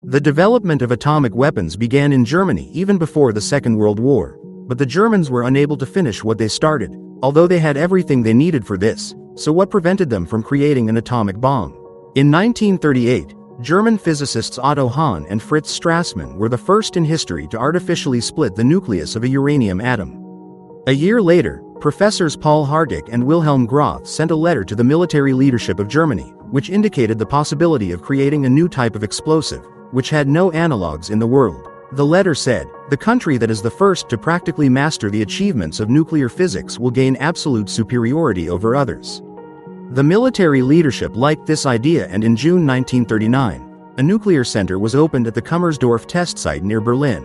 The development of atomic weapons began in Germany even before the Second World War, but the Germans were unable to finish what they started, although they had everything they needed for this. So what prevented them from creating an atomic bomb? In 1938, German physicists Otto Hahn and Fritz Strassmann were the first in history to artificially split the nucleus of a uranium atom. A year later, Professors Paul Hartig and Wilhelm Groth sent a letter to the military leadership of Germany, which indicated the possibility of creating a new type of explosive, which had no analogues in the world. The letter said, "The country that is the first to practically master the achievements of nuclear physics will gain absolute superiority over others." The military leadership liked this idea, and in June 1939, a nuclear center was opened at the Kummersdorf test site near Berlin.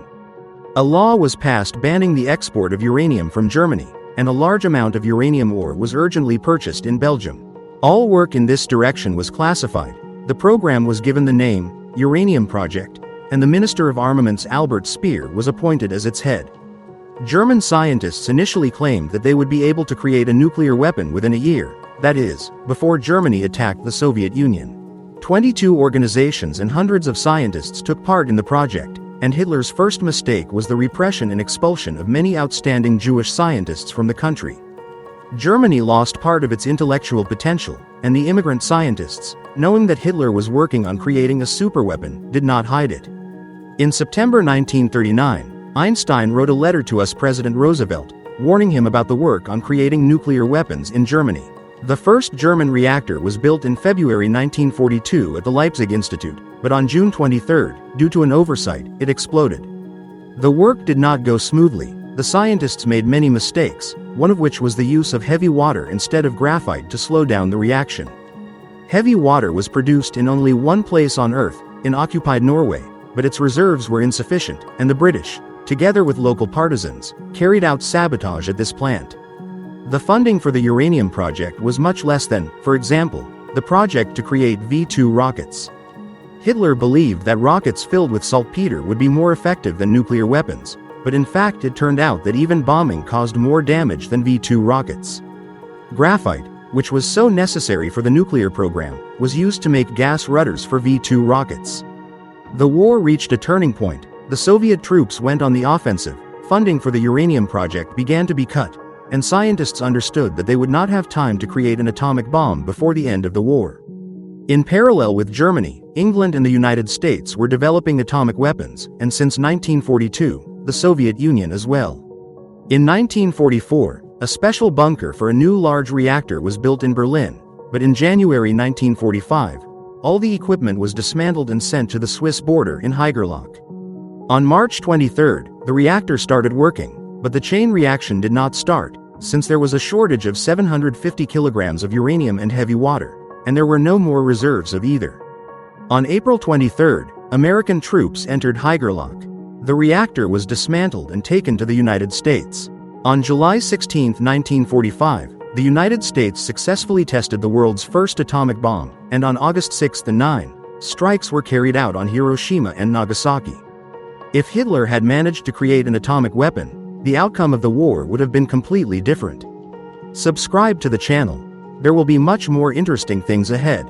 A law was passed banning the export of uranium from Germany, and a large amount of uranium ore was urgently purchased in Belgium. All work in this direction was classified. The program was given the name Uranium Project, and the Minister of Armaments Albert Speer was appointed as its head. German scientists initially claimed that they would be able to create a nuclear weapon within a year, that is, before Germany attacked the Soviet Union. 22 organizations and hundreds of scientists took part in the project, and Hitler's first mistake was the repression and expulsion of many outstanding Jewish scientists from the country. Germany lost part of its intellectual potential, and the immigrant scientists, knowing that Hitler was working on creating a superweapon, did not hide it. In September 1939, Einstein wrote a letter to President Roosevelt, warning him about the work on creating nuclear weapons in Germany. The first German reactor was built in February 1942 at the Leipzig Institute, but on June 23, due to an oversight, it exploded. The work did not go smoothly. The scientists made many mistakes, one of which was the use of heavy water instead of graphite to slow down the reaction. Heavy water was produced in only one place on Earth, in occupied Norway, but its reserves were insufficient, and the British, together with local partisans, carried out sabotage at this plant. The funding for the uranium project was much less than, for example, the project to create V-2 rockets. Hitler believed that rockets filled with saltpeter would be more effective than nuclear weapons, but in fact it turned out that even bombing caused more damage than V-2 rockets. Graphite, which was so necessary for the nuclear program, was used to make gas rudders for V-2 rockets. The war reached a turning point. The Soviet troops went on the offensive, funding for the uranium project began to be cut, and scientists understood that they would not have time to create an atomic bomb before the end of the war. In parallel with Germany, England and the United States were developing atomic weapons, and since 1942, the Soviet Union as well. In 1944, a special bunker for a new large reactor was built in Berlin, but in January 1945, all the equipment was dismantled and sent to the Swiss border in Haigerloch. On March 23, the reactor started working, but the chain reaction did not start, since there was a shortage of 750 kilograms of uranium and heavy water, and there were no more reserves of either. On April 23, American troops entered Haigerloch. The reactor was dismantled and taken to the United States. On July 16, 1945, the United States successfully tested the world's first atomic bomb, and on August 6 and 9, strikes were carried out on Hiroshima and Nagasaki. If Hitler had managed to create an atomic weapon, the outcome of the war would have been completely different. Subscribe to the channel. There will be much more interesting things ahead.